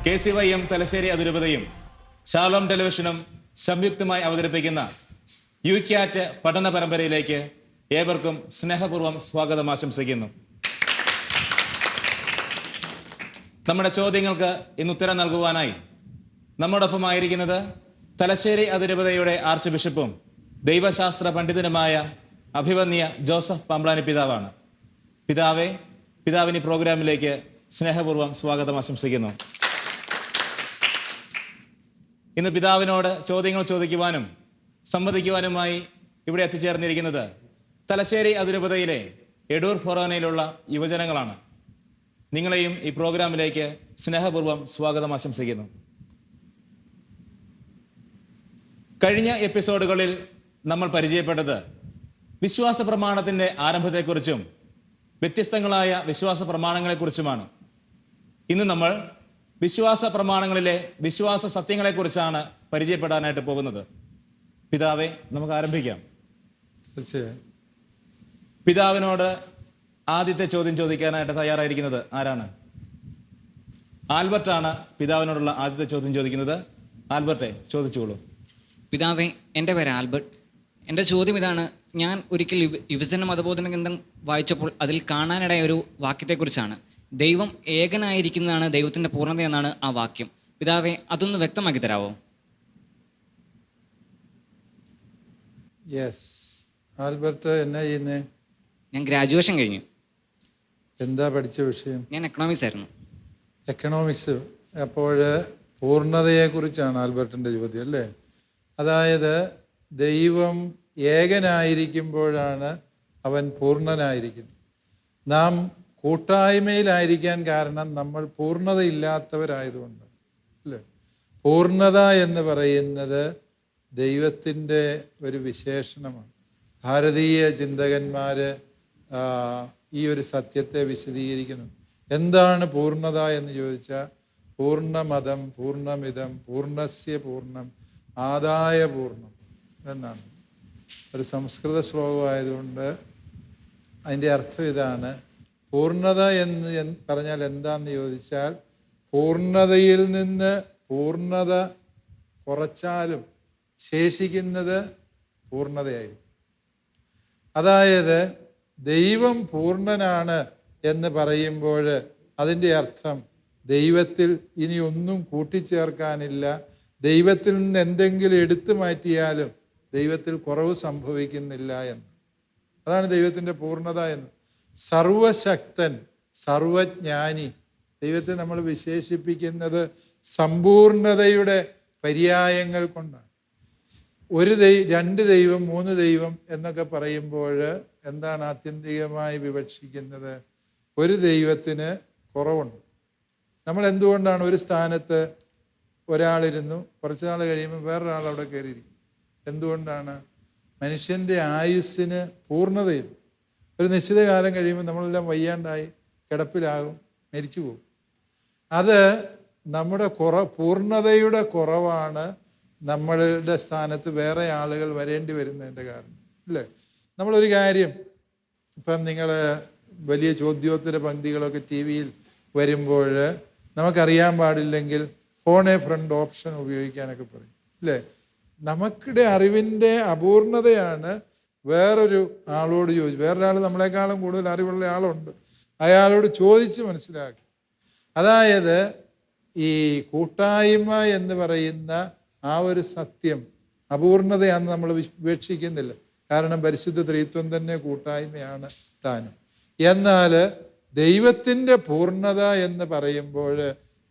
KCYM Thalassery അതിരൂപതയും Shalom ടെലിവിഷനും സംയുക്തമായി അവതരിപ്പിക്കുന്ന യുക്യാറ്റ് പഠന പരമ്പരയിലേക്ക് ഏവർക്കും സ്നേഹപൂർവ്വം സ്വാഗതം ആശംസിക്കുന്നു. നമ്മുടെ ചോദ്യങ്ങൾക്ക് ഇന്ന് ഉത്തരം നൽകുവാനായി നമ്മോടൊപ്പമായിരിക്കുന്നത് തലശ്ശേരി അതിരൂപതയുടെ ആർച്ച് ബിഷപ്പും ദൈവശാസ്ത്ര പണ്ഡിതനുമായ അഭിവന്യ ജോസഫ് പമ്പ്ളാനി പിതാവാണ്. പിതാവിന് പ്രോഗ്രാമിലേക്ക് സ്നേഹപൂർവ്വം സ്വാഗതം ആശംസിക്കുന്നു. ഇന്ന് പിതാവിനോട് ചോദ്യങ്ങൾ ചോദിക്കുവാനും സംവദിക്കുവാനുമായി ഇവിടെ എത്തിച്ചേർന്നിരിക്കുന്നത് തലശ്ശേരി അതിരൂപതയിലെ എടൂർ ഫൊറോനയിലുള്ള യുവജനങ്ങളാണ്. നിങ്ങളെയും ഈ പ്രോഗ്രാമിലേക്ക് സ്നേഹപൂർവ്വം സ്വാഗതം ആശംസിക്കുന്നു. കഴിഞ്ഞ എപ്പിസോഡുകളിൽ നമ്മൾ പരിചയപ്പെട്ടത് വിശ്വാസ പ്രമാണത്തിൻ്റെ ആരംഭത്തെക്കുറിച്ചും വ്യത്യസ്തങ്ങളായ വിശ്വാസ പ്രമാണങ്ങളെക്കുറിച്ചുമാണ്. ഇന്ന് നമ്മൾ വിശ്വാസ പ്രമാണങ്ങളിലെ വിശ്വാസ സത്യങ്ങളെക്കുറിച്ചാണ് പരിചയപ്പെടാനായിട്ട് പോകുന്നത്. പിതാവെ, നമുക്ക് ആരംഭിക്കാം. തീർച്ചയായും. പിതാവിനോട് ആദ്യത്തെ ചോദ്യം ചോദിക്കാനായിട്ട് തയ്യാറായിരിക്കുന്നത് ആരാണ്? ആൽബർട്ടാണ് പിതാവിനോടുള്ള ആദ്യത്തെ ചോദ്യം ചോദിക്കുന്നത്. ആൽബർട്ടെ, ചോദിച്ചോളൂ. പിതാവെ, എൻ്റെ പേര് ആൽബർട്ട്. എൻ്റെ ചോദ്യം ഇതാണ്. ഞാൻ ഒരിക്കൽ യുവജന മതബോധന ഗ്രന്ഥം വായിച്ചപ്പോൾ അതിൽ കാണാനിടയ ഒരു വാക്യത്തെക്കുറിച്ചാണ്. ദൈവം ഏകനായിരിക്കുന്നതാണ് ദൈവത്തിൻ്റെ പൂർണ്ണത എന്നാണ് ആ വാക്യം. പിതാവെ, അതൊന്ന് വ്യക്തമാക്കി തരാമോ? യെസ്. ആൽബർട്ട് എന്നാ ചെയ്യുന്നേ? ഞാൻ ഗ്രാജുവേഷൻ കഴിഞ്ഞു. എന്താ പഠിച്ച വിഷയം? ഞാൻ എക്കണോമിക്സ് ആയിരുന്നു. എക്കണോമിക്സ്. അപ്പോൾ പൂർണ്ണതയെക്കുറിച്ചാണ് ആൽബർട്ടിൻ്റെ ചോദ്യം, അല്ലേ? അതായത് ദൈവം ഏകനായിരിക്കുമ്പോഴാണ് അവൻ പൂർണ്ണനായിരിക്കുന്നത്. നാം കൂട്ടായ്മയിലായിരിക്കാൻ കാരണം നമ്മൾ പൂർണ്ണതയില്ലാത്തവരായതുകൊണ്ട്, അല്ലേ? പൂർണ്ണത എന്ന് പറയുന്നത് ദൈവത്തിൻ്റെ ഒരു വിശേഷണമാണ്. ഭാരതീയ ചിന്തകന്മാർ ഈ ഒരു സത്യത്തെ വിശദീകരിക്കുന്നു. എന്താണ് പൂർണ്ണത എന്ന് ചോദിച്ചാൽ, പൂർണ്ണമതം പൂർണ്ണമിതം പൂർണ്ണസ്യ പൂർണ്ണം ആദായ പൂർണ്ണം എന്നാണ്. ഒരു സംസ്കൃത ശ്ലോകമായതുകൊണ്ട് അതിൻ്റെ അർത്ഥം ഇതാണ്. പൂർണ്ണത എന്ന് പറഞ്ഞാൽ എന്താണെന്ന് ചോദിച്ചാൽ, പൂർണ്ണതയിൽ നിന്ന് പൂർണ്ണത കുറച്ചാലും ശേഷിക്കുന്നത് പൂർണ്ണതയായിരിക്കും. അതായത് ദൈവം പൂർണ്ണനാണ് എന്ന് പറയുമ്പോൾ അതിൻ്റെ അർത്ഥം ദൈവത്തിൽ ഇനി ഒന്നും കൂട്ടിച്ചേർക്കാനില്ല. ദൈവത്തിൽ നിന്ന് എന്തെങ്കിലും എടുത്തു മാറ്റിയാലും ദൈവത്തിൽ കുറവ് സംഭവിക്കുന്നില്ല എന്ന്. അതാണ് ദൈവത്തിൻ്റെ പൂർണ്ണത എന്ന്. സർവശക്തൻ, സർവജ്ഞാനി. ദൈവത്തെ നമ്മൾ വിശേഷിപ്പിക്കുന്നത് സമ്പൂർണതയുടെ പര്യായങ്ങൾ കൊണ്ടാണ്. രണ്ട് ദൈവം, മൂന്ന് ദൈവം എന്നൊക്കെ പറയുമ്പോൾ എന്താണ് ആത്യന്തികമായി വിവക്ഷിക്കുന്നത്? ഒരു ദൈവത്തിന് കുറവുണ്ട്. നമ്മൾ എന്തുകൊണ്ടാണ് ഒരു സ്ഥാനത്ത് ഒരാളിരുന്നു, കുറച്ച് നാൾ കഴിയുമ്പോൾ വേറൊരാൾ അവിടെ കയറിയിരിക്കും? എന്തുകൊണ്ടാണ്? മനുഷ്യൻ്റെ ആയുസ്സിന് പൂർണ്ണതയില്ല. ഒരു നിശ്ചിത കാലം കഴിയുമ്പോൾ നമ്മളെല്ലാം വയ്യാണ്ടായി കിടപ്പിലാകും, മരിച്ചു പോകും. അത് നമ്മുടെ പൂർണ്ണതയുടെ കുറവാണ് നമ്മളുടെ സ്ഥാനത്ത് വേറെ ആളുകൾ വരേണ്ടി വരുന്നതിൻ്റെ കാരണം, അല്ലേ? നമ്മളൊരു കാര്യം, ഇപ്പം നിങ്ങൾ വലിയ ചോദ്യോത്തര പങ്ക്തികളൊക്കെ ടി വിയിൽ വരുമ്പോൾ നമുക്കറിയാൻ പാടില്ലെങ്കിൽ ഫോൺ എ ഫ്രണ്ട് ഓപ്ഷൻ ഉപയോഗിക്കാനൊക്കെ പറയും, അല്ലേ? നമുക്കിടെ അറിവിൻ്റെ അപൂർണതയാണ് വേറൊരു ആളോട് വേറൊരാൾ നമ്മളെക്കാളും കൂടുതൽ അറിവുള്ള ആളുണ്ട്, അയാളോട് ചോദിച്ച് മനസ്സിലാക്കി. അതായത് ഈ കൂട്ടായ്മ എന്ന് പറയുന്ന ആ ഒരു സത്യം അപൂർണതയാണെന്ന് നമ്മൾ ഉപേക്ഷിക്കുന്നില്ല. കാരണം പരിശുദ്ധ ത്രിത്വം തന്നെ കൂട്ടായ്മയാണ് താനും. എന്നാൽ ദൈവത്തിൻ്റെ പൂർണ്ണത എന്ന് പറയുമ്പോൾ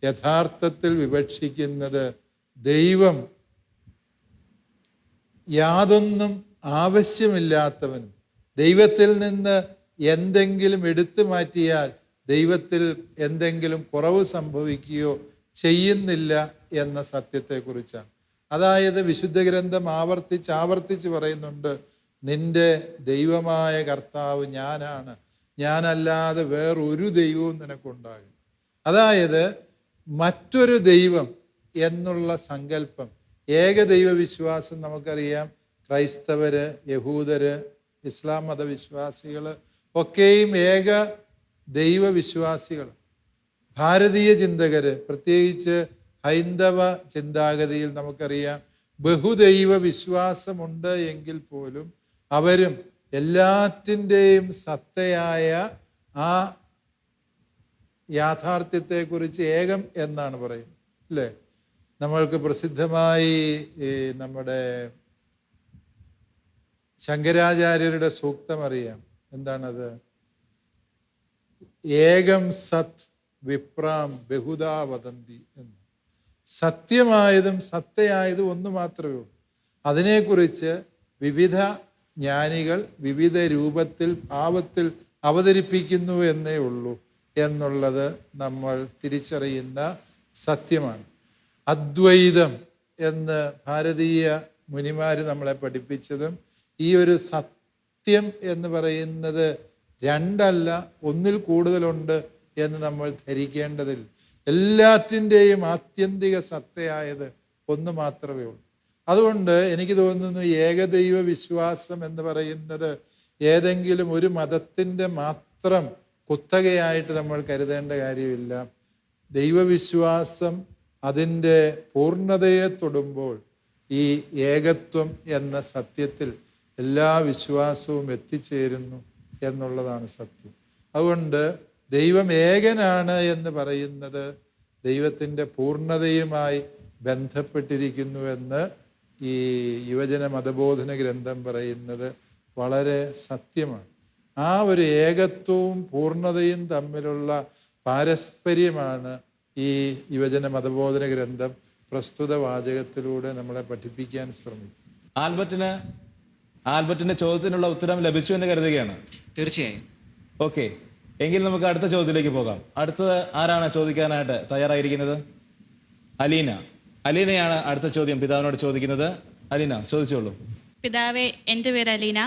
യഥാർത്ഥത്തിൽ വിവക്ഷിക്കുന്നത് ദൈവം യാതൊന്നും ആവശ്യമില്ലാത്തവനും, ദൈവത്തിൽ നിന്ന് എന്തെങ്കിലും എടുത്തു മാറ്റിയാൽ ദൈവത്തിൽ എന്തെങ്കിലും കുറവ് സംഭവിക്കുകയോ ചെയ്യുന്നില്ല എന്ന സത്യത്തെക്കുറിച്ചാണ്. അതായത് വിശുദ്ധ ഗ്രന്ഥം ആവർത്തിച്ച് പറയുന്നുണ്ട്, നിന്റെ ദൈവമായ കർത്താവ് ഞാനാണ്, ഞാനല്ലാതെ വേറൊരു ദൈവവും നിനക്കുണ്ടാകും. അതായത് മറ്റൊരു ദൈവം എന്നുള്ള സങ്കല്പം, ഏകദൈവ വിശ്വാസം നമുക്കറിയാം. ക്രൈസ്തവര്, യഹൂദര്, ഇസ്ലാം മതവിശ്വാസികൾ ഒക്കെയും ഏക ദൈവവിശ്വാസികൾ. ഭാരതീയ ചിന്തകര്, പ്രത്യേകിച്ച് ഹൈന്ദവ ചിന്താഗതിയിൽ നമുക്കറിയാം ബഹുദൈവ വിശ്വാസമുണ്ട് എങ്കിൽ പോലും അവരും എല്ലാറ്റിൻ്റെയും സത്തയായ ആ യാഥാർത്ഥ്യത്തെക്കുറിച്ച് ഏകം എന്നാണ് പറയുന്നത്, അല്ലേ? നമ്മൾക്ക് പ്രസിദ്ധമായി ഈ നമ്മുടെ ശങ്കരാചാര്യരുടെ സൂക്തം അറിയാം. എന്താണത്? ഏകം സത് വിപ്രാം ബഹുധാ വദന്തി എന്ന്. സത്യമായതും സത്തയായതും ഒന്ന് മാത്രമേ ഉള്ളൂ. അതിനെക്കുറിച്ച് വിവിധ ജ്ഞാനികൾ വിവിധ രൂപത്തിൽ ഭാവത്തിൽ അവതരിപ്പിക്കുന്നു എന്നേ ഉള്ളൂ എന്നുള്ളത് നമ്മൾ തിരിച്ചറിയുന്ന സത്യമാണ്. അദ്വൈതം എന്ന് ഭാരതീയ മുനിമാർ നമ്മളെ പഠിപ്പിച്ചതും ഈ ഒരു സത്യം എന്ന് പറയുന്നത് രണ്ടല്ല ഒന്നിൽ കൂടുതലുണ്ട് എന്ന് നമ്മൾ ധരിക്കേണ്ടതിൽ, എല്ലാറ്റിൻ്റെയും ആത്യന്തിക സത്തയായത് ഒന്ന് മാത്രമേ ഉള്ളൂ. അതുകൊണ്ട് എനിക്ക് തോന്നുന്നു ഏകദൈവ വിശ്വാസം എന്ന് പറയുന്നത് ഏതെങ്കിലും ഒരു മതത്തിൻ്റെ മാത്രം കുത്തകയായിട്ട് നമ്മൾ കരുതേണ്ട കാര്യമില്ല. ദൈവവിശ്വാസം അതിൻ്റെ പൂർണ്ണതയെ തൊടുമ്പോൾ ഈ ഏകത്വം എന്ന സത്യത്തിൽ എല്ലാ വിശ്വാസവും എത്തിച്ചേരുന്നു എന്നുള്ളതാണ് സത്യം. അതുകൊണ്ട് ദൈവം ഏകനാണ് എന്ന് പറയുന്നത് ദൈവത്തിൻ്റെ പൂർണ്ണതയുമായി ബന്ധപ്പെട്ടിരിക്കുന്നുവെന്ന് ഈ യുവജന മതബോധന ഗ്രന്ഥം പറയുന്നത് വളരെ സത്യമാണ്. ആ ഒരു ഏകത്വവും പൂർണ്ണതയും തമ്മിലുള്ള പാരസ്പര്യമാണ് ഈ യുവജന മതബോധന ഗ്രന്ഥം പ്രസ്തുത വാചകത്തിലൂടെ നമ്മളെ പഠിപ്പിക്കാൻ ശ്രമിക്കും. ആൽബർട്ടിന്റെ ചോദ്യത്തിനുള്ള ഉത്തരം ലഭിച്ചു എന്ന് കരുതുകയാണ്. തീർച്ചയായും. ഓക്കെ, എങ്കിൽ നമുക്ക് അടുത്ത ചോദ്യത്തിലേക്ക് പോകാം. അടുത്തത് ആരാണ് ചോദിക്കാനായിട്ട് തയ്യാറായിരിക്കുന്നത്? അലീനയാണ് അടുത്ത ചോദ്യം പിതാവിനോട് ചോദിക്കുന്നത്. അലീന, ചോദിച്ചോളൂ. പിതാവേ, എൻ്റെ പേര് അലീന.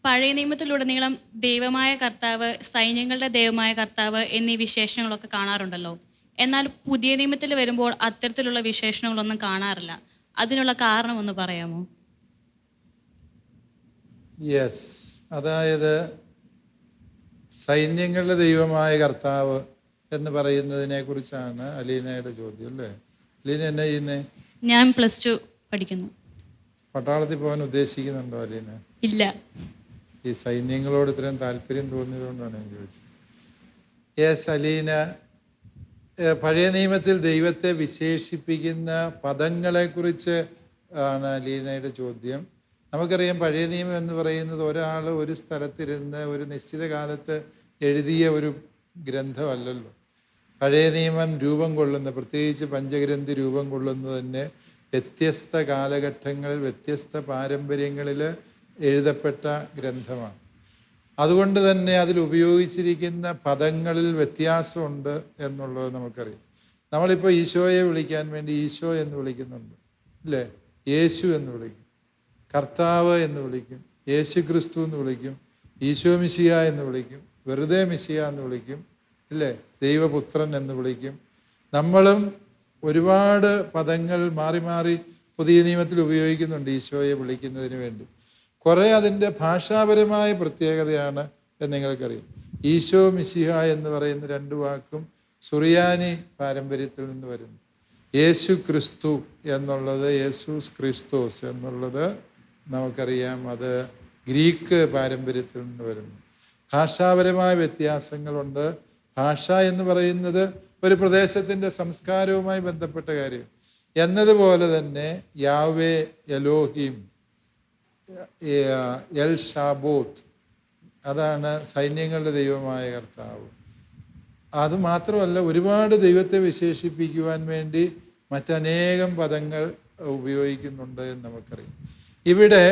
പഴയ നിയമത്തിലുടനീളം ദൈവമായ കർത്താവ്, സൈന്യങ്ങളുടെ ദൈവമായ കർത്താവ് എന്നീ വിശേഷണങ്ങളൊക്കെ കാണാറുണ്ടല്ലോ. എന്നാൽ പുതിയ നിയമത്തിൽ വരുമ്പോൾ അത്തരത്തിലുള്ള വിശേഷണങ്ങളൊന്നും കാണാറില്ല. അതിനുള്ള കാരണം ഒന്ന് പറയാമോ? യെസ്, അതായത് സൈന്യങ്ങളുടെ ദൈവമായ കർത്താവ് എന്ന് പറയുന്നതിനെ കുറിച്ചാണ് അലീനയുടെ ചോദ്യം, അല്ലേ? അലീന എന്നാ ചെയ്യുന്നേ? ഞാൻ +2 പഠിക്കുന്നു. പട്ടാളത്തിൽ പോകാൻ ഉദ്ദേശിക്കുന്നുണ്ടോ അലീന? ഇല്ല. ഈ സൈന്യങ്ങളോട് ഇത്രയും താല്പര്യം തോന്നിയതുകൊണ്ടാണ് ഞാൻ ചോദിച്ചത്. യെസ്, അലീന, പഴയ നിയമത്തിൽ ദൈവത്തെ വിശേഷിപ്പിക്കുന്ന പദങ്ങളെക്കുറിച്ച് ആണ് അലീനയുടെ ചോദ്യം. നമുക്കറിയാം പഴയ നിയമം എന്ന് പറയുന്നത് ഒരാൾ ഒരു സ്ഥലത്തിരുന്ന് ഒരു നിശ്ചിത കാലത്ത് എഴുതിയ ഒരു ഗ്രന്ഥമല്ലല്ലോ. പഴയ നിയമം രൂപം കൊള്ളുന്ന, പ്രത്യേകിച്ച് പഞ്ചഗ്രന്ഥി രൂപം കൊള്ളുന്നത് തന്നെ വ്യത്യസ്ത കാലഘട്ടങ്ങളിൽ വ്യത്യസ്ത പാരമ്പര്യങ്ങളിൽ എഴുതപ്പെട്ട ഗ്രന്ഥമാണ്. അതുകൊണ്ട് തന്നെ അതിൽ ഉപയോഗിച്ചിരിക്കുന്ന പദങ്ങളിൽ വ്യത്യാസമുണ്ട് എന്നുള്ളത് നമുക്കറിയാം. നമ്മളിപ്പോൾ ഈശോയെ വിളിക്കാൻ വേണ്ടി ഈശോ എന്ന് വിളിക്കുന്നുണ്ട്, ഇല്ലേ? യേശു എന്ന് വിളിക്കും, കർത്താവ് എന്ന് വിളിക്കും, യേശു ക്രിസ്തു എന്ന് വിളിക്കും, ഈശോ മിശിഹ എന്ന് വിളിക്കും, വെറുതെ മിശിഹ എന്ന് വിളിക്കും, ഇല്ലേ? ദൈവപുത്രൻ എന്ന് വിളിക്കും. നമ്മളും ഒരുപാട് പദങ്ങൾ മാറി മാറി പുതിയ നിയമത്തിൽ ഉപയോഗിക്കുന്നുണ്ട് ഈശോയെ വിളിക്കുന്നതിന് വേണ്ടി. കുറേ അതിൻ്റെ ഭാഷാപരമായ പ്രത്യേകതയാണ് എന്ന് നിങ്ങൾക്കറിയാം. ഈശോ മിശിഹ എന്ന് പറയുന്ന രണ്ട് വാക്കും സുറിയാനി പാരമ്പര്യത്തിൽ നിന്ന് വരുന്നു. യേശു ക്രിസ്തു എന്നുള്ളത്, യേശൂസ് ക്രിസ്തോസ് എന്നുള്ളത് നമുക്കറിയാം, അത് ഗ്രീക്ക് പാരമ്പര്യത്തിൽ നിന്ന് വരുന്നു. ഭാഷാപരമായ വ്യത്യാസങ്ങളുണ്ട്. ഭാഷ എന്ന് പറയുന്നത് ഒരു പ്രദേശത്തിൻ്റെ സംസ്കാരവുമായി ബന്ധപ്പെട്ട കാര്യം എന്നതുപോലെ തന്നെ യാവേ, എലോഹിം, എൽ ഷാബോത്ത്, അതാണ് സൈന്യങ്ങളുടെ ദൈവമായ കർത്താവ്. അതുമാത്രമല്ല, ഒരുപാട് ദൈവത്തെ വിശേഷിപ്പിക്കുവാൻ വേണ്ടി മറ്റനേകം പദങ്ങൾ ഉപയോഗിക്കുന്നുണ്ട് എന്ന് നമുക്കറിയാം. ഇവിടെ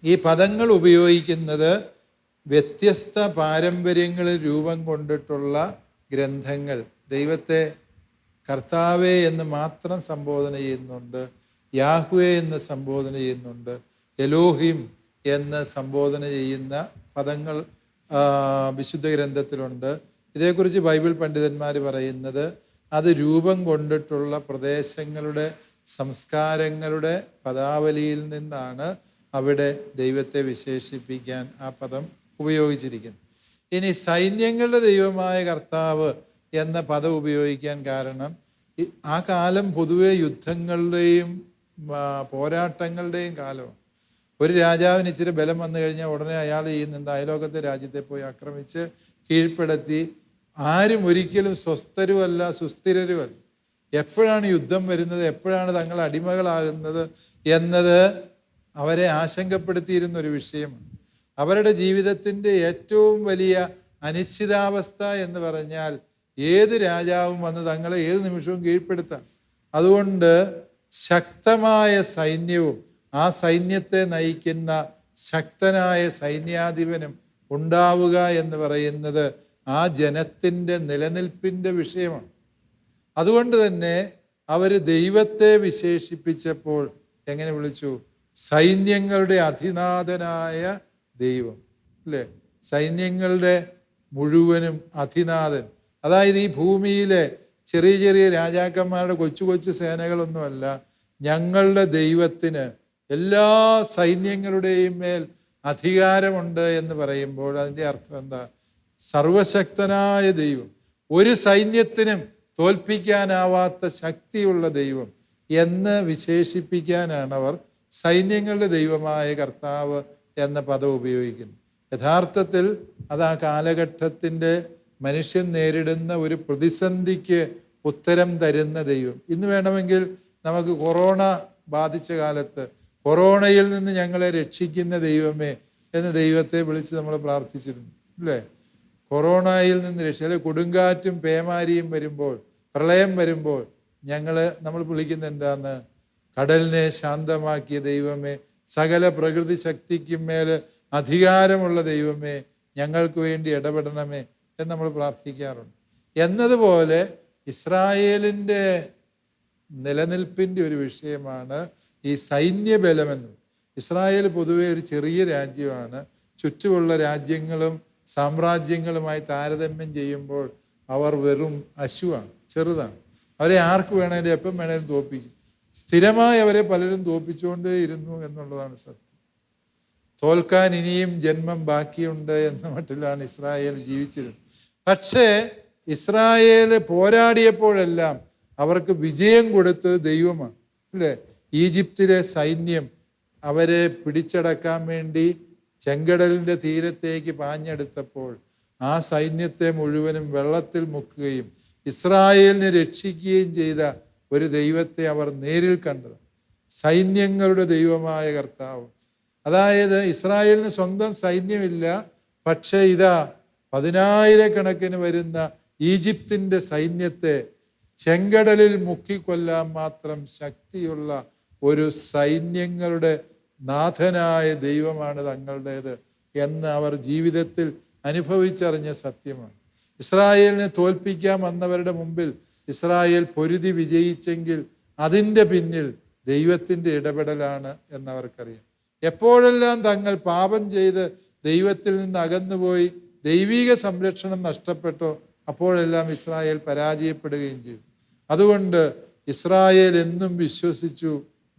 ഈ പദങ്ങൾ ഉപയോഗിക്കുന്നത് വ്യത്യസ്ത പാരമ്പര്യങ്ങളിൽ രൂപം കൊണ്ടിട്ടുള്ള ഗ്രന്ഥങ്ങൾ ദൈവത്തെ കർത്താവേ എന്ന് മാത്രം സംബോധന ചെയ്യുന്നുണ്ട്, യാഹ്വേ എന്ന് സംബോധന ചെയ്യുന്നുണ്ട്, എലോഹിം എന്ന് സംബോധന ചെയ്യുന്ന പദങ്ങൾ വിശുദ്ധ ഗ്രന്ഥത്തിലുണ്ട്. ഇതേക്കുറിച്ച് ബൈബിൾ പണ്ഡിതന്മാർ പറയുന്നത് അത് രൂപം കൊണ്ടിട്ടുള്ള പ്രദേശങ്ങളുടെ സംസ്കാരങ്ങളുടെ പദാവലിയിൽ നിന്നാണ് അവിടെ ദൈവത്തെ വിശേഷിപ്പിക്കാൻ ആ പദം ഉപയോഗിച്ചിരിക്കുന്നത്. ഇനി സൈന്യങ്ങളുടെ ദൈവമായ കർത്താവ് എന്ന പദം ഉപയോഗിക്കാൻ കാരണം ആ കാലം പൊതുവെ യുദ്ധങ്ങളുടെയും പോരാട്ടങ്ങളുടെയും കാലമാണ്. ഒരു രാജാവിന് ഇച്ചിരി ബലം വന്നു കഴിഞ്ഞാൽ ഉടനെ അയാൾ ചെയ്യുന്നുണ്ട് അയലോകത്തെ രാജ്യത്തെ പോയി ആക്രമിച്ച് കീഴ്പ്പെടുത്തി. ആരും ഒരിക്കലും സ്വസ്ഥരുമല്ല സുസ്ഥിരരുമല്ല. എപ്പോഴാണ് യുദ്ധം വരുന്നത്, എപ്പോഴാണ് തങ്ങൾ അടിമകളാകുന്നത് എന്നത് അവരെ ആശങ്കപ്പെടുത്തിയിരുന്ന ഒരു വിഷയമാണ്. അവരുടെ ജീവിതത്തിൻ്റെ ഏറ്റവും വലിയ അനിശ്ചിതാവസ്ഥ എന്ന് പറഞ്ഞാൽ ഏത് രാജാവും വന്ന് തങ്ങളെ ഏത് നിമിഷവും കീഴ്പ്പെടുത്താം. അതുകൊണ്ട് ശക്തമായ സൈന്യവും ആ സൈന്യത്തെ നയിക്കുന്ന ശക്തനായ സൈന്യാധിപനും ഉണ്ടാവുക എന്ന് പറയുന്നത് ആ ജനത്തിൻ്റെ നിലനിൽപ്പിൻ്റെ വിഷയമാണ്. അതുകൊണ്ട് തന്നെ അവർ ദൈവത്തെ വിശേഷിപ്പിച്ചപ്പോൾ എങ്ങനെ വിളിച്ചു? സൈന്യങ്ങളുടെ അധിനാഥനായ ദൈവം, അല്ലേ? സൈന്യങ്ങളുടെ മുഴുവനും അധിനാഥൻ. അതായത് ഈ ഭൂമിയിലെ ചെറിയ ചെറിയ രാജാക്കന്മാരുടെ കൊച്ചു കൊച്ചു സേനകളൊന്നുമല്ല, ഞങ്ങളുടെ ദൈവത്തിന് എല്ലാ സൈന്യങ്ങളുടെയും മേൽ അധികാരമുണ്ട് എന്ന് പറയുമ്പോൾ അതിൻ്റെ അർത്ഥം എന്താ? സർവശക്തനായ ദൈവം, ഒരു സൈന്യത്തിനും തോൽപ്പിക്കാനാവാത്ത ശക്തിയുള്ള ദൈവം എന്ന് വിശേഷിപ്പിക്കാനാണ് അവർ സൈന്യങ്ങളുടെ ദൈവമായ കർത്താവ് എന്ന പദം ഉപയോഗിക്കുന്നത്. യഥാർത്ഥത്തിൽ അത് ആ കാലഘട്ടത്തിൻ്റെ മനുഷ്യൻ നേരിടുന്ന ഒരു പ്രതിസന്ധിക്ക് ഉത്തരം തരുന്ന ദൈവം. ഇന്ന് വേണമെങ്കിൽ നമുക്ക് കൊറോണ ബാധിച്ച കാലത്ത് കൊറോണയിൽ നിന്ന് ഞങ്ങളെ രക്ഷിക്കുന്ന ദൈവമേ എന്ന് ദൈവത്തെ വിളിച്ച് നമ്മൾ പ്രാർത്ഥിച്ചിരുന്നു, അല്ലേ? കൊറോണയിൽ നിന്ന് അല്ലെ കൊടുങ്കാറ്റും പേമാരിയും വരുമ്പോൾ, പ്രളയം വരുമ്പോൾ നമ്മൾ വിളിക്കുന്ന എന്താന്ന്? കടലിനെ ശാന്തമാക്കിയ ദൈവമേ, സകല പ്രകൃതി ശക്തിക്കും മേൽ അധികാരമുള്ള ദൈവമേ, ഞങ്ങൾക്ക് വേണ്ടി ഇടപെടണമേ എന്ന് നമ്മൾ പ്രാർത്ഥിക്കാറുണ്ട്. എന്നതുപോലെ ഇസ്രായേലിൻ്റെ നിലനിൽപ്പിൻ്റെ ഒരു വിഷയമാണ് ഈ സൈന്യബലമെന്ന്. ഇസ്രായേൽ പൊതുവെ ഒരു ചെറിയ രാജ്യമാണ്. ചുറ്റുമുള്ള രാജ്യങ്ങളും സാമ്രാജ്യങ്ങളുമായി താരതമ്യം ചെയ്യുമ്പോൾ അവർ വെറും അശുവാണ്, ചെറുതാണ്. അവരെ ആർക്ക് വേണേലും എപ്പം വേണേലും തോൽപ്പിക്കും. സ്ഥിരമായി അവരെ പലരും തോൽപ്പിച്ചുകൊണ്ടേ ഇരുന്നു എന്നുള്ളതാണ് സത്യം. തോൽക്കാൻ ഇനിയും ജന്മം ബാക്കിയുണ്ട് എന്ന മട്ടിലാണ് ഇസ്രായേൽ ജീവിച്ചിരുന്നത്. പക്ഷേ ഇസ്രായേൽ പോരാടിയപ്പോഴെല്ലാം അവർക്ക് വിജയം കൊടുത്തത് ദൈവമാണ്, അല്ലേ? ഈജിപ്തിലെ സൈന്യം അവരെ പിടിച്ചടക്കാൻ വേണ്ടി ചെങ്കടലിൻ്റെ തീരത്തേക്ക് പാഞ്ഞെടുത്തപ്പോൾ ആ സൈന്യത്തെ മുഴുവനും വെള്ളത്തിൽ മുക്കുകയും ഇസ്രായേലിനെ രക്ഷിക്കുകയും ചെയ്ത ഒരു ദൈവത്തെ അവർ നേരിൽ കണ്ടത്. സൈന്യങ്ങളുടെ ദൈവമായ കർത്താവ്. അതായത് ഇസ്രായേലിന് സ്വന്തം സൈന്യമില്ല, പക്ഷേ ഇതാ 10,000 വരുന്ന ഈജിപ്തിൻ്റെ സൈന്യത്തെ ചെങ്കടലിൽ മുക്കിക്കൊല്ലാൻ മാത്രം ശക്തിയുള്ള ഒരു സൈന്യങ്ങളുടെ നാഥനായ ദൈവമാണ് തങ്ങളുടേത് എന്ന് അവർ ജീവിതത്തിൽ അനുഭവിച്ചറിഞ്ഞ സത്യമാണ്. ഇസ്രായേലിനെ തോൽപ്പിക്കാൻ വന്നവരുടെ മുമ്പിൽ ഇസ്രായേൽ പൊരുതി വിജയിച്ചെങ്കിൽ അതിൻ്റെ പിന്നിൽ ദൈവത്തിൻ്റെ ഇടപെടലാണ് എന്നവർക്കറിയാം. എപ്പോഴെല്ലാം തങ്ങൾ പാപം ചെയ്ത് ദൈവത്തിൽ നിന്ന് അകന്നുപോയി ദൈവിക സംരക്ഷണം നഷ്ടപ്പെട്ടോ അപ്പോഴെല്ലാം ഇസ്രായേൽ പരാജയപ്പെടുകയും ചെയ്തു. അതുകൊണ്ട് ഇസ്രായേൽ എന്നും വിശ്വസിച്ചു,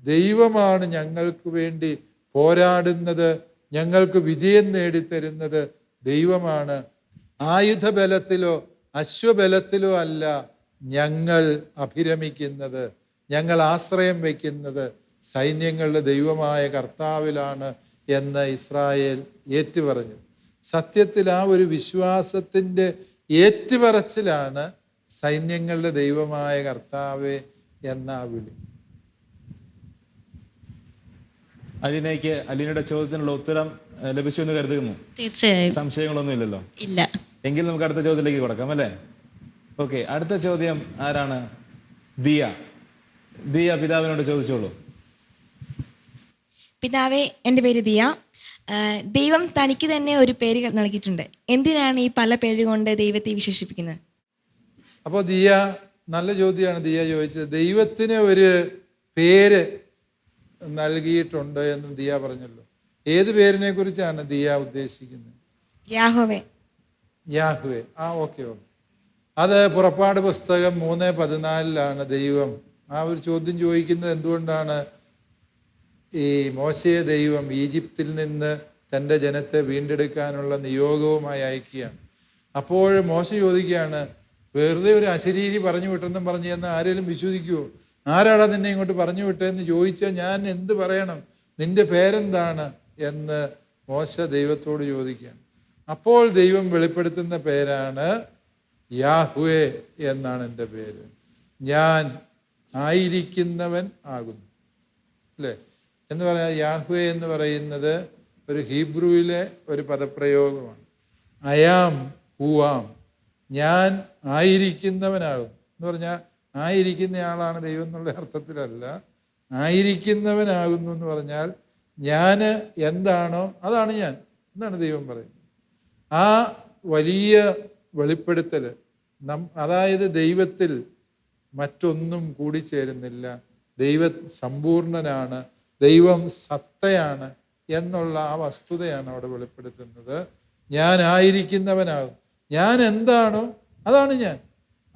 ദൈവമാണ് ഞങ്ങൾക്ക് വേണ്ടി പോരാടുന്നത്, ഞങ്ങൾക്ക് വിജയം നേടിത്തരുന്നത് ദൈവമാണ്. ആയുധബലത്തിലോ അശ്വബലത്തിലോ അല്ല ഞങ്ങൾ അഭിരമിക്കുന്നത്, ഞങ്ങൾ ആശ്രയം വയ്ക്കുന്നത് സൈന്യങ്ങളുടെ ദൈവമായ കർത്താവിലാണ് എന്ന് ഇസ്രായേൽ ഏറ്റുപറഞ്ഞു. സത്യത്തിൽ ആ ഒരു വിശ്വാസത്തിൻ്റെ ഏറ്റുപറച്ചിലാണ് സൈന്യങ്ങളുടെ ദൈവമായ കർത്താവേ എന്ന ആ വിളി. അലീനയുടെ ചോദ്യത്തിനുള്ള ഉത്തരം ലഭിച്ചു എന്ന് കരുതുന്നു. തീർച്ചയായും. സംശയങ്ങളൊന്നും ഇല്ലല്ലോ? ഇല്ല. എങ്കിൽ നമുക്ക് അടുത്ത ചോദ്യത്തിലേക്ക് കൊടുക്കാം, അല്ലേ? ഓക്കെ, അടുത്ത ചോദ്യം ആരാണ്? ദിയ പിതാവിനോട് ചോദിച്ചോളൂ. പിതാവേ, എൻ്റെ പേര് ദിയ. ദൈവം തനിക്ക് തന്നെ ഒരു പേര് നൽകിയിട്ടുണ്ട്. എന്തിനാണ് ഈ പല പേരുകൊണ്ട് ദൈവത്തെ വിശേഷിപ്പിക്കുന്നത്? അപ്പോൾ ദിയ, നല്ല ചോദ്യമാണ് ദിയ ചോദിച്ചത്. ദൈവത്തിന് ഒരു പേര് നൽകിയിട്ടുണ്ട് എന്ന് ദിയ പറഞ്ഞല്ലോ. ഏത് പേരിനെ കുറിച്ചാണ് ദിയ ഉദ്ദേശിക്കുന്നത്? യാഹോവേ. യാഹ്വേ. ഓക്കെ. അത് പുറപ്പാട് പുസ്തകം 3:14 ദൈവം ആ ഒരു ചോദ്യം ചോദിക്കുന്നത് എന്തുകൊണ്ടാണ്? ഈ മോശയെ ദൈവം ഈജിപ്തിൽ നിന്ന് തൻ്റെ ജനത്തെ വീണ്ടെടുക്കാനുള്ള നിയോഗവുമായി അയക്കുകയാണ്. അപ്പോൾ മോശ ചോദിക്കുകയാണ്, വെറുതെ ഒരു അശരീരി പറഞ്ഞു വിട്ടെന്നും പറഞ്ഞ് എന്ന് ആരെങ്കിലും വിശ്വസിക്കുമോ? ആരാടാ നിന്നെ ഇങ്ങോട്ട് പറഞ്ഞു വിട്ടതെന്ന് ചോദിച്ചാൽ ഞാൻ എന്ത് പറയണം? നിന്റെ പേരെന്താണ് എന്ന് മോശ ദൈവത്തോട് ചോദിക്കുകയാണ്. അപ്പോൾ ദൈവം വെളിപ്പെടുത്തുന്ന പേരാണ് യാഹ്വേ എന്നാണ് എൻ്റെ പേര്, ഞാൻ ആയിരിക്കുന്നവൻ ആകുന്നു. അല്ലേ? എന്ന് പറയാൻ യാഹ്വേ എന്ന് പറയുന്നത് ഒരു ഹീബ്രുവിലെ ഒരു പദപ്രയോഗമാണ്. അയാം ഹൂവാം, ഞാൻ ആയിരിക്കുന്നവനാകും എന്ന് പറഞ്ഞാൽ ആയിരിക്കുന്നയാളാണ് ദൈവം എന്നുള്ള അർത്ഥത്തിലല്ല. ആയിരിക്കുന്നവനാകുന്നു എന്ന് പറഞ്ഞാൽ ഞാൻ എന്താണോ അതാണ് ഞാൻ എന്നാണ് ദൈവം പറയുന്നത്. ആ വലിയ വെളിപ്പെടുത്തൽ അതായത് ദൈവത്തിൽ മറ്റൊന്നും കൂടിച്ചേരുന്നില്ല, ദൈവം സമ്പൂർണനാണ്, ദൈവം സത്തയാണ് എന്നുള്ള ആ വസ്തുതയാണ് അവിടെ വെളിപ്പെടുത്തുന്നത്. ഞാൻ ആയിരിക്കുന്നവനാകും, ഞാൻ എന്താണോ അതാണ് ഞാൻ.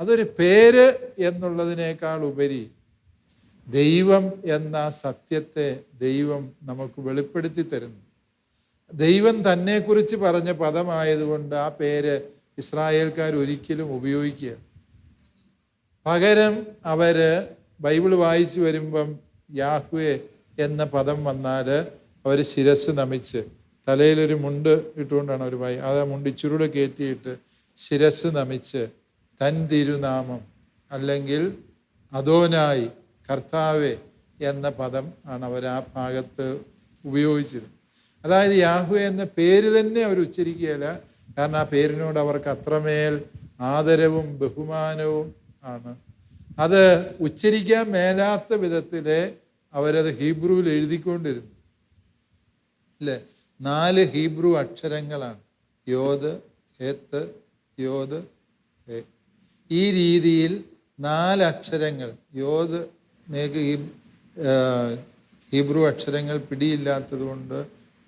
അതൊരു പേര് എന്നുള്ളതിനേക്കാൾ ഉപരി ദൈവം എന്ന സത്യത്തെ ദൈവം നമുക്ക് വെളിപ്പെടുത്തി തരുന്നു. ദൈവം തന്നെക്കുറിച്ച് പറഞ്ഞ പദമായതുകൊണ്ട് ആ പേര് ഇസ്രായേൽക്കാർ ഒരിക്കലും ഉപയോഗിക്കുക. പകരം അവർ ബൈബിൾ വായിച്ചു വരുമ്പം യാഹ്വേ എന്ന പദം വന്നാൽ അവർ ശിരസ് നമിച്ച്, തലയിലൊരു മുണ്ട് ഇട്ടുകൊണ്ടാണ് അവർ അത് മുണ്ട് ഇച്ചിരൂടെ കയറ്റിയിട്ട് ശിരസ് നമിച്ച് തൻ തിരുനാമം അല്ലെങ്കിൽ അദോനായി കർത്താവേ എന്ന പദം ആണ് അവർ ആ ഭാഗത്ത് ഉപയോഗിച്ചിരുന്നത്. അതായത് യാഹ്വേ എന്ന പേര് തന്നെ അവർ ഉച്ചരിക്കുകയില്ല, കാരണം ആ പേരിനോട് അവർക്ക് അത്രമേൽ ആദരവും ബഹുമാനവും ആണ്. അത് ഉച്ചരിക്കാൻ മേലാത്ത വിധത്തിൽ അവരത് ഹീബ്രുവിൽ എഴുതിക്കൊണ്ടിരുന്നു. അല്ലേ? 4 ഹീബ്രു അക്ഷരങ്ങളാണ്, യോദ്, ഹേത്ത്, യോദ്, ഹേ. ഈ രീതിയിൽ 4 അക്ഷരങ്ങൾ. യോദ് നേക്ക് ഹീബ്രു അക്ഷരങ്ങൾ പിടിയില്ലാത്തത് കൊണ്ട്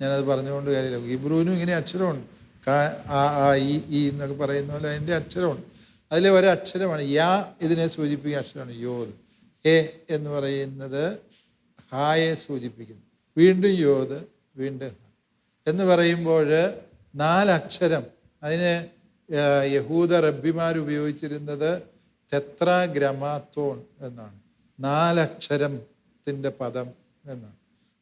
ഞാനത് പറഞ്ഞുകൊണ്ട് കാര്യമില്ല. ഹീബ്രുവിനും ഇങ്ങനെ അക്ഷരമുണ്ട്, ആ ഈ എന്നൊക്കെ പറയുന്ന പോലെ അതിൻ്റെ അക്ഷരമുണ്ട്. അതിലെ ഒരക്ഷരമാണ് യാ, ഇതിനെ സൂചിപ്പിക്കുന്ന അക്ഷരമാണ് യോദ്. ഹേ എന്ന് പറയുന്നത് ഹായെ സൂചിപ്പിക്കുന്നു. വീണ്ടും യോദ്, വീണ്ടും ഹാ എന്ന് പറയുമ്പോൾ 4 അക്ഷരം. അതിന് യഹൂദ റബ്ബിമാർ ഉപയോഗിച്ചിരുന്നത് ടെട്രാഗ്രമാത്തോൺ എന്നാണ്, 4 അക്ഷരത്തിൻ്റെ പദം എന്നാണ്.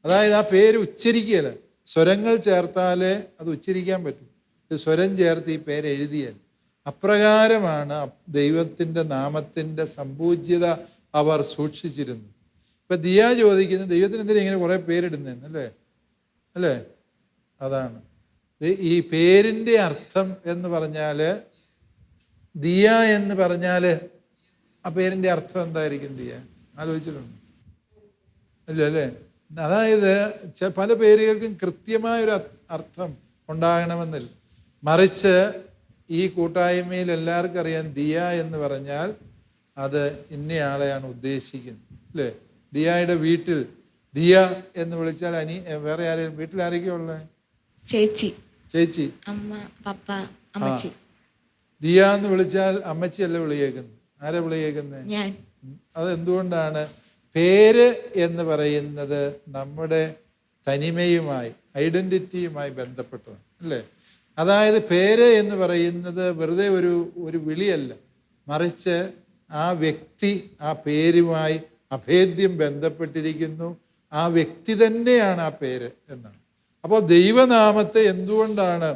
അതായത് ആ പേര് ഉച്ചരിക്കുകയല്ല, സ്വരങ്ങൾ ചേർത്താലേ അത് ഉച്ചരിക്കാൻ പറ്റും. ഇത് സ്വരം ചേർത്ത് ഈ പേര് എഴുതിയാൽ. അപ്രകാരമാണ് ദൈവത്തിൻ്റെ നാമത്തിൻ്റെ സമ്പൂജ്യത അവർ സൂക്ഷിച്ചിരുന്നു. ഇപ്പം ദിയ ചോദിക്കുന്നത് ദൈവത്തിന് എന്തിനാ ഇങ്ങനെ കുറേ പേരിടുന്നതെന്നല്ലേ? അല്ലേ? അതാണ് ഈ പേരിൻ്റെ അർത്ഥം എന്ന് പറഞ്ഞാൽ, ദിയ എന്ന് പറഞ്ഞാൽ ആ പേരിൻ്റെ അർത്ഥം എന്തായിരിക്കും? ദിയ ആലോചിച്ചിട്ടുണ്ട്? ഇല്ല അല്ലേ? അതായത് പല പേരുകൾക്കും കൃത്യമായൊരു അർത്ഥം ഉണ്ടാകണമെന്നില്ല. മറിച്ച് ഈ കൂട്ടായ്മയിൽ എല്ലാവർക്കും അറിയാം, ദിയ എന്ന് പറഞ്ഞാൽ അത് ഇന്നയാളെയാണ് ഉദ്ദേശിക്കുന്നത്. അല്ലേ? ദിയയുടെ വീട്ടിൽ ദിയ എന്ന് വിളിച്ചാൽ വേറെ ആരെയും വീട്ടിൽ ആരൊക്കെയാ ഉള്ളത്? ചേച്ചി, അമ്മ, പപ്പ, അമ്മച്ചി. ദിയ എന്ന് വിളിച്ചാൽ അമ്മച്ചി അല്ല വിളി കേൾക്കുന്നത്. ആരെ വിളി കേൾക്കുന്നത്? ഞാൻ. അതെന്തുകൊണ്ടാണ്? പേര് എന്ന് പറയുന്നത് നമ്മുടെ തനിമയുമായി, ഐഡൻറ്റിറ്റിയുമായി ബന്ധപ്പെട്ടതാണ്. അല്ലേ? അതായത് പേര് എന്ന് പറയുന്നത് വെറുതെ ഒരു വിളിയല്ല, മറിച്ച് ആ വ്യക്തി ആ പേരുമായി അഭേദ്യം ബന്ധപ്പെട്ടിരിക്കുന്നു. ആ വ്യക്തി തന്നെയാണ് ആ പേര് എന്നാണ്. അപ്പോൾ ദൈവനാമത്തെ എന്തുകൊണ്ടാണ്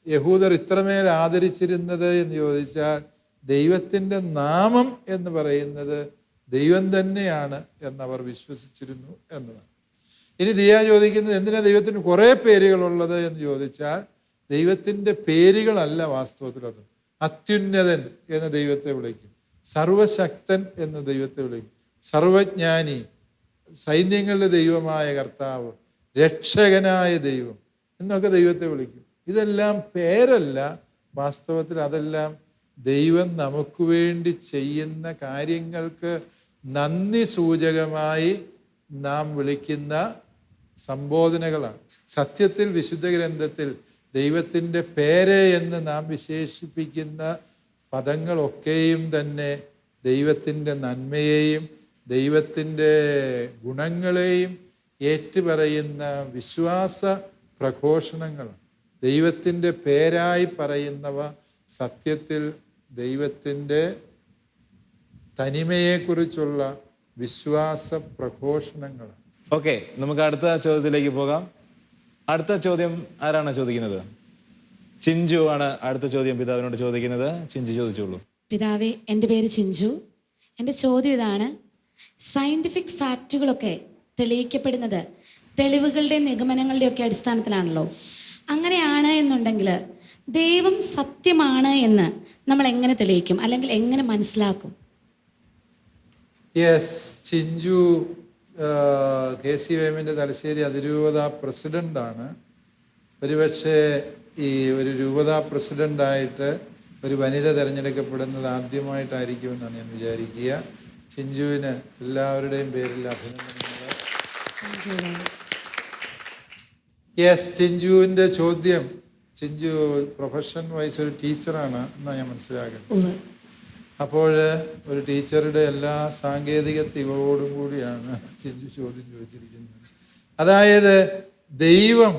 യഹൂദർ ഇത്രമേൽ ആദരിച്ചിരുന്നത് എന്ന് ചോദിച്ചാൽ, ദൈവത്തിൻ്റെ നാമം എന്ന് പറയുന്നത് ദൈവം തന്നെയാണ് എന്നവർ വിശ്വസിച്ചിരുന്നു എന്നതാണ്. ഇനി ദിയ ചോദിക്കുന്നത് എന്തിനാ ദൈവത്തിന് കുറേ പേരുകളുള്ളത് എന്ന് ചോദിച്ചാൽ, ദൈവത്തിൻ്റെ പേരുകളല്ല വാസ്തവത്തിൽ അത്. അത്യുന്നതൻ എന്ന് ദൈവത്തെ വിളിക്കും, സർവശക്തൻ എന്ന് ദൈവത്തെ വിളിക്കും, സർവജ്ഞാനി, സൈന്യങ്ങളുടെ ദൈവമായ കർത്താവ്, രക്ഷകനായ ദൈവം എന്നൊക്കെ ദൈവത്തെ വിളിക്കും. ഇതെല്ലാം പേരല്ല, വാസ്തവത്തിൽ അതെല്ലാം ദൈവം നമുക്ക് വേണ്ടി ചെയ്യുന്ന കാര്യങ്ങൾക്ക് നന്ദി സൂചകമായി നാം വിളിക്കുന്ന സംബോധനകളാണ്. സത്യത്തിൽ വിശുദ്ധ ഗ്രന്ഥത്തിൽ ദൈവത്തിൻ്റെ പേര് എന്ന് നാം വിശേഷിപ്പിക്കുന്ന പദങ്ങളൊക്കെയും തന്നെ ദൈവത്തിൻ്റെ നന്മയെയും ദൈവത്തിൻ്റെ ഗുണങ്ങളെയും ഏറ്റുപറയുന്ന വിശ്വാസ പ്രഘോഷണങ്ങളാണ്. ദൈവത്തിൻ്റെ പേരായി പറയുന്നവ സത്യത്തിൽ ദൈവത്തിൻ്റെ തനിമയെക്കുറിച്ചുള്ള വിശ്വാസ പ്രഘോഷണങ്ങളാണ്. ഓക്കെ, നമുക്ക് അടുത്ത ചോദ്യത്തിലേക്ക് പോകാം. അടുത്ത ചോദ്യം ആരാണ് ചോദിക്കുന്നത്? ചിഞ്ചു ആണ് അടുത്ത ചോദ്യം പിതാവിനോട് ചോദിക്കുന്നത്. ചിഞ്ചു ചോദിച്ചോളൂ. പിതാവേ, എൻ്റെ പേര് ചിഞ്ചു. എൻ്റെ ചോദ്യം ഇതാണ്: സയൻറ്റിഫിക് ഫാക്റ്റുകളൊക്കെ തെളിയിക്കപ്പെടുന്നത് തെളിവുകളുടെ നിഗമനങ്ങളുടെയൊക്കെ അടിസ്ഥാനത്തിലാണല്ലോ. അങ്ങനെയാണ് എന്നുണ്ടെങ്കിൽ ദൈവം സത്യമാണ് എന്ന് നമ്മൾ എങ്ങനെ തെളിയിക്കും, അല്ലെങ്കിൽ എങ്ങനെ മനസ്സിലാക്കും? യെസ്, ചിഞ്ചു KCYM-ൻ്റെ തലശ്ശേരി അതിരൂപത പ്രസിഡൻ്റാണ്. ഒരുപക്ഷെ ഈ ഒരു രൂപത പ്രസിഡൻ്റായിട്ട് ഒരു വനിത തിരഞ്ഞെടുക്കപ്പെടുന്നത് ആദ്യമായിട്ടായിരിക്കുമെന്നാണ് ഞാൻ വിചാരിക്കുക. ചിഞ്ചുവിന് എല്ലാവരുടെയും പേരിൽ അഭിനന്ദനങ്ങൾ. യെസ്, ചിഞ്ചുവിൻ്റെ ചോദ്യം, ചിഞ്ചു പ്രൊഫഷൻ വൈസ് ഒരു ടീച്ചറാണ് എന്നാണ് ഞാൻ മനസ്സിലാക്കുന്നത്. അപ്പോൾ ഒരു ടീച്ചറുടെ എല്ലാ സാങ്കേതിക തികവോടും കൂടിയാണ് ചിഞ്ചു ചോദ്യം ചോദിച്ചിരിക്കുന്നത്. അതായത് ദൈവം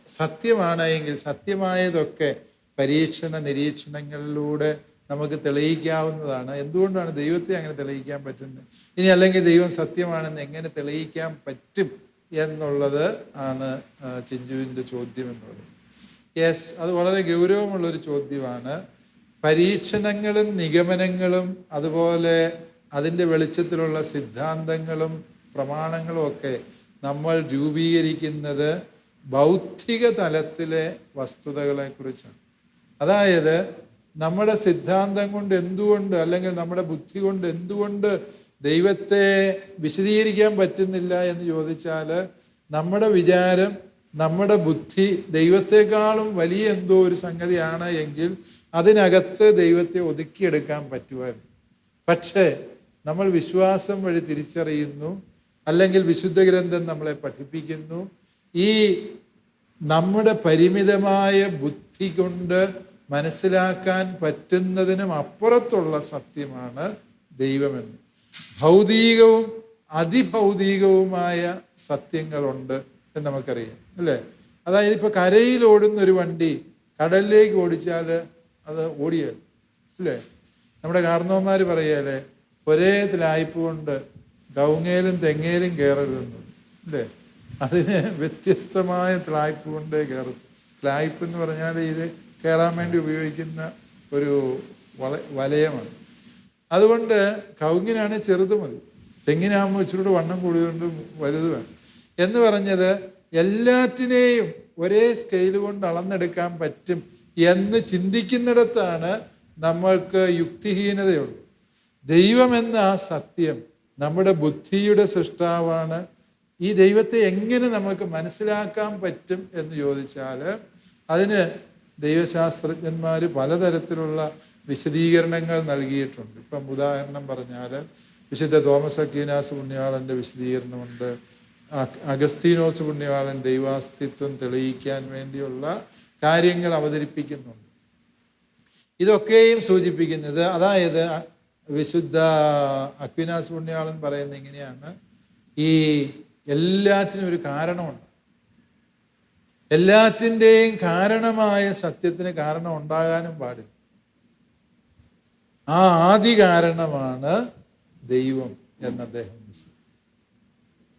സത്യമാണ് എങ്കിൽ സത്യമായതൊക്കെ പരീക്ഷണ നിരീക്ഷണങ്ങളിലൂടെ നമുക്ക് തെളിയിക്കാവുന്നതാണ്. എന്തുകൊണ്ടാണ് ദൈവത്തെ അങ്ങനെ തെളിയിക്കാൻ പറ്റുന്നത്? ഇനി അല്ലെങ്കിൽ ദൈവം സത്യമാണെന്ന് എങ്ങനെ തെളിയിക്കാൻ പറ്റും എന്നുള്ളത് ആണ് ചിഞ്ചുവിൻ്റെ ചോദ്യം എന്നുള്ളത്. യെസ്, അത് വളരെ ഗൗരവമുള്ളൊരു ചോദ്യമാണ്. പരീക്ഷണങ്ങളും നിഗമനങ്ങളും അതുപോലെ അതിൻ്റെ വെളിച്ചത്തിലുള്ള സിദ്ധാന്തങ്ങളും പ്രമാണങ്ങളും ഒക്കെ നമ്മൾ രൂപീകരിക്കുന്നത് ബൗദ്ധിക തലത്തിലെ വസ്തുതകളെക്കുറിച്ചാണ്. അതായത് നമ്മുടെ സിദ്ധാന്തം കൊണ്ട് എന്തുകൊണ്ട്, അല്ലെങ്കിൽ നമ്മുടെ ബുദ്ധി കൊണ്ട് എന്തുകൊണ്ട് ദൈവത്തെ വിശദീകരിക്കാൻ പറ്റുന്നില്ല എന്ന് ചോദിച്ചാൽ, നമ്മുടെ വിചാരം, നമ്മുടെ ബുദ്ധി ദൈവത്തെക്കാളും വലിയ എന്തോ ഒരു സംഗതിയാണ് എങ്കിൽ അതിനകത്ത് ദൈവത്തെ ഒതുക്കിയെടുക്കാൻ പറ്റുമായിരുന്നു. പക്ഷേ നമ്മൾ വിശ്വാസം വഴി തിരിച്ചറിയുന്നു, അല്ലെങ്കിൽ വിശുദ്ധ ഗ്രന്ഥം നമ്മളെ പഠിപ്പിക്കുന്നു, ഈ നമ്മുടെ പരിമിതമായ ബുദ്ധി കൊണ്ട് മനസ്സിലാക്കാൻ പറ്റുന്നതിനും അപ്പുറത്തുള്ള സത്യമാണ് ദൈവമെന്ന്. ഭൗതികവും അതിഭൗതികവുമായ സത്യങ്ങളുണ്ട് എന്ന് നമുക്കറിയാം, അല്ലേ? അതായത് ഇപ്പോൾ കരയിൽ ഓടുന്ന ഒരു വണ്ടി കടലിലേക്ക് ഓടിച്ചാൽ അത് ഓടിയാൽ, അല്ലേ? നമ്മുടെ കാർന്നവന്മാർ പറയാലേ, ഒരേ ത്ലായ്പ് കൊണ്ട് കവുങ്ങയിലും തെങ്ങയിലും കയറരുതെന്ന്, അല്ലേ? അതിന് വ്യത്യസ്തമായ ത്ലായ്പ് കൊണ്ടേ കയറത്തു. ത്ലായ്പ് എന്ന് പറഞ്ഞാൽ ഇത് കയറാൻ വേണ്ടി ഉപയോഗിക്കുന്ന ഒരു വലയമാണ്. അതുകൊണ്ട് കവുങ്ങിനാണ് ചെറുത് മതി, തെങ്ങിനാകുമ്പോൾ ഇച്ചിരൂടെ വണ്ണം കൂടിയതുകൊണ്ട് വലുത് വേണം എന്ന് പറഞ്ഞത് എല്ലാറ്റിനെയും ഒരേ സ്കെയിൽ കൊണ്ട് അളന്നെടുക്കാൻ പറ്റും എന്ന് ചിന്തിക്കുന്നിടത്താണ് നമ്മൾക്ക് യുക്തിഹീനതയുള്ളൂ. ദൈവമെന്ന ആ സത്യം നമ്മുടെ ബുദ്ധിയുടെ സൃഷ്ടാവാണ്. ഈ ദൈവത്തെ എങ്ങനെ നമുക്ക് മനസ്സിലാക്കാൻ പറ്റും എന്ന് ചോദിച്ചാൽ അതിന് ദൈവശാസ്ത്രജ്ഞന്മാർ പലതരത്തിലുള്ള വിശദീകരണങ്ങൾ നൽകിയിട്ടുണ്ട്. ഇപ്പം ഉദാഹരണം പറഞ്ഞാൽ വിശുദ്ധ തോമസ് അക്വീനാസ് പുണ്യവാളൻ്റെ വിശദീകരണമുണ്ട്. അഗസ്തീനോസ് പുണ്യവാളൻ ദൈവാസ്തിത്വം തെളിയിക്കാൻ വേണ്ടിയുള്ള കാര്യങ്ങൾ അവതരിപ്പിക്കുന്നുണ്ട്. ഇതൊക്കെയും സൂചിപ്പിക്കുന്നത്, അതായത് വിശുദ്ധ അക്വീനാസ് പുണ്യവാളൻ പറയുന്നത് ഇങ്ങനെയാണ്: ഈ എല്ലാറ്റിനും ഒരു കാരണമുണ്ട്. എല്ലാറ്റിൻ്റെയും കാരണമായ സത്യത്തിന് കാരണം ഉണ്ടാകാനും പാടില്ല. ആ ആദി കാരണമാണ് ദൈവം എന്ന് അദ്ദേഹം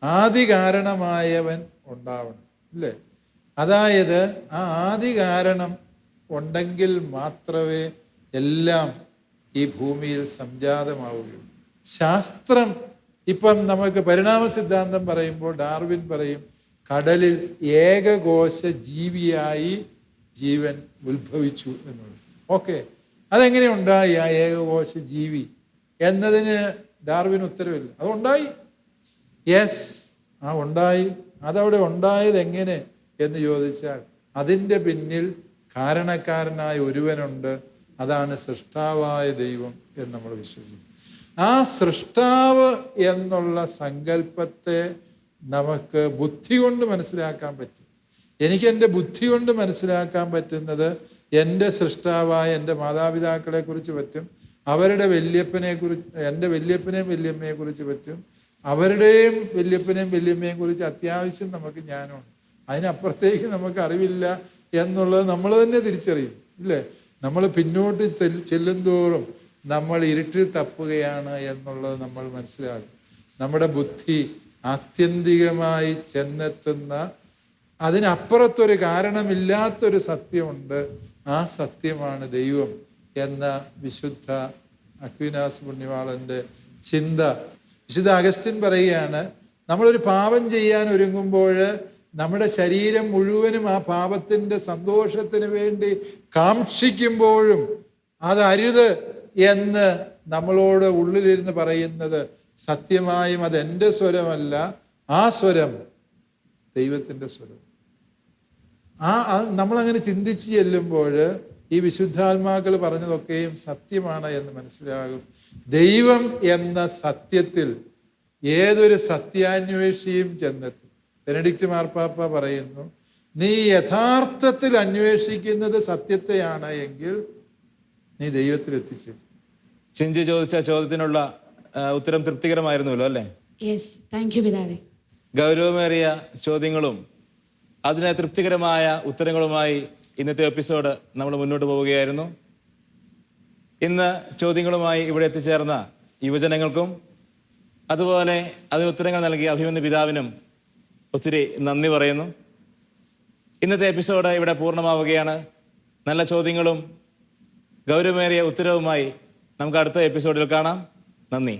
ആദി കാരണമായവൻ ഉണ്ടാവണം, അല്ലേ? അതായത് ആ ആദി കാരണം ഉണ്ടെങ്കിൽ മാത്രമേ എല്ലാം ഈ ഭൂമിയിൽ സംജാതമാവുകയുള്ളൂ. ശാസ്ത്രം ഇപ്പം നമുക്ക് പരിണാമ സിദ്ധാന്തം പറയുമ്പോൾ ഡാർവിൻ പറയും കടലിൽ ഏകകോശ ജീവിയായി ജീവൻ ഉത്ഭവിച്ചു എന്നുള്ളത്. ഓക്കെ, അതെങ്ങനെ ഉണ്ടായി ആ ഏകകോശ ജീവി എന്നതിന് ഡാർവിൻ ഉത്തരവില്ല. അതുണ്ടായി. യെസ്, ആ ഉണ്ടായി. അതവിടെ ഉണ്ടായത് എങ്ങനെ എന്ന് ചോദിച്ചാൽ അതിൻ്റെ പിന്നിൽ കാരണക്കാരനായ ഒരുവനുണ്ട്. അതാണ് സൃഷ്ടാവായ ദൈവം എന്ന് നമ്മൾ വിശ്വസിക്കും. ആ സൃഷ്ടാവ് എന്നുള്ള സങ്കല്പത്തെ നമുക്ക് ബുദ്ധി കൊണ്ട് മനസ്സിലാക്കാൻ പറ്റും. എനിക്ക് എൻ്റെ ബുദ്ധി കൊണ്ട് മനസ്സിലാക്കാൻ പറ്റുന്നത് എൻ്റെ സൃഷ്ടാവായ എൻ്റെ മാതാപിതാക്കളെ കുറിച്ച് പറ്റും, അവരുടെ വല്യപ്പനെ കുറിച്ച്, എൻ്റെ വല്യപ്പനെയും വല്യമ്മയെ കുറിച്ച് പറ്റും, അവരുടെയും വല്യപ്പനെയും വല്യമ്മയെയും കുറിച്ച് അത്യാവശ്യം നമുക്ക് ജ്ഞാനമുണ്ട്. അതിനപ്പുറത്തേക്ക് നമുക്ക് അറിവില്ല എന്നുള്ളത് നമ്മൾ തന്നെ തിരിച്ചറിയും, ഇല്ലേ? നമ്മൾ പിന്നോട്ട് ചെല്ലുന്തോറും നമ്മൾ ഇരുട്ടിൽ തപ്പുകയാണ് എന്നുള്ളത് നമ്മൾ മനസ്സിലാക്കും. നമ്മുടെ ബുദ്ധി ആത്യന്തികമായി ചെന്നെത്തുന്ന അതിനപ്പുറത്തൊരു കാരണമില്ലാത്തൊരു സത്യമുണ്ട്. ആ സത്യമാണ് ദൈവം എന്ന വിശുദ്ധ അക്വിനാസ് പുണ്യവാളൻ്റെ ചിന്ത. വിശുദ്ധ അഗസ്റ്റിൻ പറയുകയാണ്, നമ്മളൊരു പാപം ചെയ്യാൻ ഒരുങ്ങുമ്പോൾ നമ്മുടെ ശരീരം മുഴുവനും ആ പാപത്തിൻ്റെ സന്തോഷത്തിന് വേണ്ടി കാക്ഷിക്കുമ്പോഴും അതരുത് എന്ന് നമ്മളോട് ഉള്ളിലിരുന്ന് പറയുന്നത് സത്യമായും അതെൻ്റെ സ്വരമല്ല, ആ സ്വരം ദൈവത്തിൻ്റെ സ്വരം. നമ്മളങ്ങനെ ചിന്തിച്ച് ചെല്ലുമ്പോൾ ഈ വിശുദ്ധാത്മാക്കൾ പറഞ്ഞതൊക്കെയും സത്യമാണ് എന്ന് മനസ്സിലാകും. ദൈവം എന്ന സത്യത്തിൽ ഏതൊരു സത്യാന്വേഷിയും ചെന്നെത്തും. ബെനഡിക്റ്റ് മാർപ്പാപ്പ പറയുന്നു, നീ യഥാർത്ഥത്തിൽ അന്വേഷിക്കുന്നത് സത്യത്തെയാണ് എങ്കിൽ നീ ദൈവത്തിലെത്തിച്ചു. ചിഞ്ചു ചോദിച്ച ചോദ്യത്തിനുള്ള ഉത്തരം തൃപ്തികരമായിരുന്നല്ലോ അല്ലേ? യെസ്, താങ്ക് യു പിതാവേ. ഗൗരവമേറിയ ചോദ്യങ്ങളും അതിന് തൃപ്തികരമായ ഉത്തരങ്ങളുമായി ഇന്നത്തെ എപ്പിസോഡ് നമ്മൾ മുന്നോട്ട് പോവുകയായിരുന്നു. ഇന്ന് ചോദ്യങ്ങളുമായി ഇവിടെ എത്തിച്ചേർന്ന യുവജനങ്ങൾക്കും അതുപോലെ അതിന് ഉത്തരങ്ങൾ നൽകിയ അഭിമന്യ പിതാവിനും ഒത്തിരി നന്ദി പറയുന്നു. ഇന്നത്തെ എപ്പിസോഡ് ഇവിടെ പൂർണ്ണമാവുകയാണ്. നല്ല ചോദ്യങ്ങളും ഗൗരവമേറിയ ഉത്തരവുമായി നമുക്ക് അടുത്ത എപ്പിസോഡിൽ കാണാം. നന്ദി.